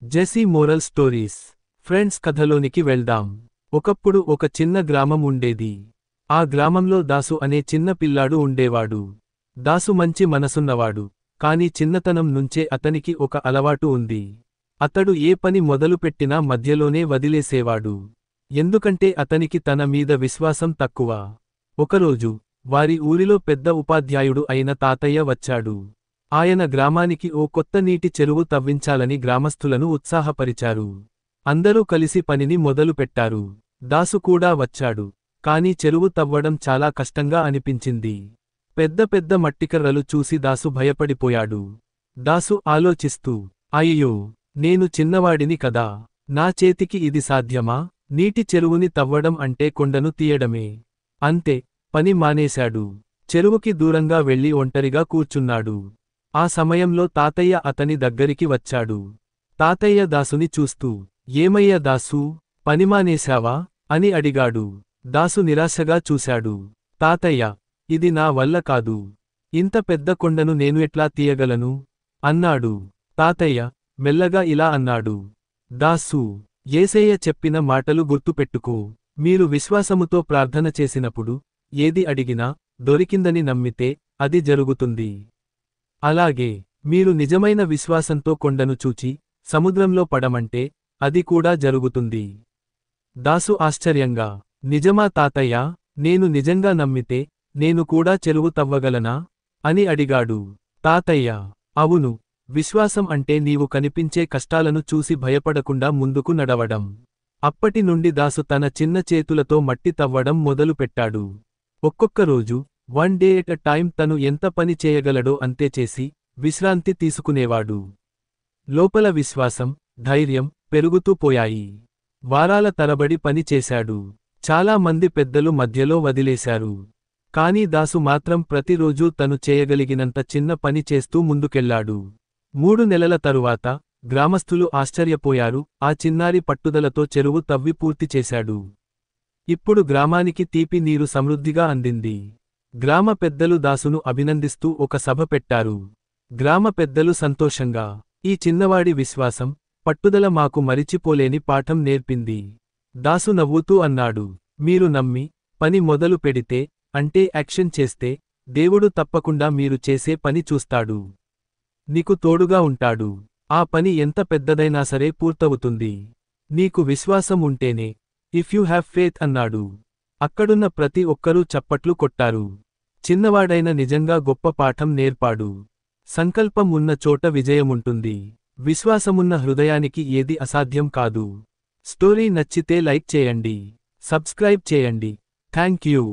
జెసీ moral stories. Friends, కథలోనికి వెళ్దాం. ఒకప్పుడు ఒక చిన్న గ్రామం ఉండేది. ఆ గ్రామంలో దాసు అనే చిన్న పిల్లాడు ఉండేవాడు. దాసు మంచి మనసున్నవాడు, కాని చిన్నతనం నుంచే అతనికి ఒక అలవాటు ఉంది. అతడు ఏ పని మొదలుపెట్టినా మధ్యలోనే వదిలేసేవాడు. ఎందుకంటే అతనికి తన మీద విశ్వాసం తక్కువ. ఒకరోజు వారి ఊరిలో పెద్ద ఉపాధ్యాయుడు అయిన తాతయ్య వచ్చాడు. ఆయన గ్రామానికి ఓ కొత్త నీటి చెరువు తవ్వించాలని గ్రామస్థులను ఉత్సాహపరిచారు. అందరూ కలిసి పనిని మొదలుపెట్టారు. దాసు కూడా వచ్చాడు. కాని చెరువు తవ్వడం చాలా కష్టంగా అనిపించింది. పెద్ద పెద్ద మట్టికర్రలు చూసి దాసు భయపడిపోయాడు. దాసు ఆలోచిస్తూ, అయ్యో, నేను చిన్నవాడిని కదా, నా చేతికి ఇది సాధ్యమా? నీటి చెరువుని తవ్వడం అంటే కొండను తీయడమే. అంతే, పని మానేశాడు. చెరువుకి దూరంగా వెళ్లి ఒంటరిగా కూర్చున్నాడు. ఆ సమయంలో తాతయ్య అతని దగ్గరికి వచ్చాడు. తాతయ్య దాసుని చూస్తూ, ఏమయ్య దాసూ, పనిమానేశావా అని అడిగాడు. దాసు నిరాశగా చూశాడు. తాతయ్య, ఇది నా వల్ల కాదు. ఇంత పెద్ద కొండను నేను ఎట్లా తీయగలను అన్నాడు. తాతయ్య మెల్లగా ఇలా అన్నాడు. దాసూ, యేసయ్య చెప్పిన మాటలు గుర్తుపెట్టుకో. మీరు విశ్వాసముతో ప్రార్థన చేసినప్పుడు ఏది అడిగినా దొరికిందని నమ్మితే అది జరుగుతుంది. అలాగే మీరు నిజమైన విశ్వాసంతో కొండను చూచి సముద్రంలో పడమంటే అది కూడా జరుగుతుంది. దాసు ఆశ్చర్యంగా, నిజమా తాతయ్యా? నేను నిజంగా నమ్మితే నేను కూడా చెరువు తవ్వగలనా అని అడిగాడు. తాతయ్య, అవును, విశ్వాసం అంటే నీవు కనిపించే కష్టాలను చూసి భయపడకుండా ముందుకు నడవడం. అప్పటి నుండి దాసు తన చిన్న చేతులతో మట్టి తవ్వడం మొదలుపెట్టాడు. ఒక్కొక్క రోజు, one day at a time, తను ఎంత పని చేయగలడో అంతే చేసి విశ్రాంతి తీసుకునేవాడు. లోపల విశ్వాసం, ధైర్యం పెరుగుతూ పోయాయి. వారాల తరబడి పని చేశాడు. చాలా మంది పెద్దలు మధ్యలో వదిలేశారు. కాని దాసు మాత్రం ప్రతిరోజూ తను చేయగలిగినంత చిన్న పని చేస్తూ ముందుకెళ్లాడు. 3 నెలల తరువాత గ్రామస్థులు ఆశ్చర్యపోయారు. ఆ చిన్నారి పట్టుదలతో చెరువు తవ్వి పూర్తి చేశాడు. ఇప్పుడు గ్రామానికి తీపి నీరు సమృద్ధిగా అందింది. గ్రామ పెద్దలు దాసును అభినందిస్తూ ఒక సభ పెట్టారు. గ్రామ పెద్దలు సంతోషంగా, ఈ చిన్నవాడి విశ్వాసం, పట్టుదల మాకు మరిచిపోలేని పాఠం నేర్పింది. దాసు నవ్వుతూ అన్నాడు, మీరు నమ్మి పని మొదలు పెడితే, అంటే యాక్షన్ చేస్తే, దేవుడు తప్పకుండా మీరు చేసే పని చూస్తాడు. నీకు తోడుగా ఉంటాడు. ఆ పని ఎంత పెద్దదైనా సరే పూర్తవుతుంది. నీకు విశ్వాసం ఉంటేనే. ఇఫ్ యూ హ్యావ్ ఫేత్ అన్నాడు. అక్కడున్న ప్రతి ఒక్కరూ చప్పట్లు కొట్టారు. చిన్నవాడైన నిజంగా గొప్ప పాఠం నేర్పాడు. సంకల్పం ఉన్న చోట విజయముంటుంది. విశ్వాసమున్న హృదయానికి ఏది అసాధ్యం కాదు. స్టోరీ నచ్చితే లైక్ చేయండి, సబ్స్క్రైబ్ చేయండి. Thank you.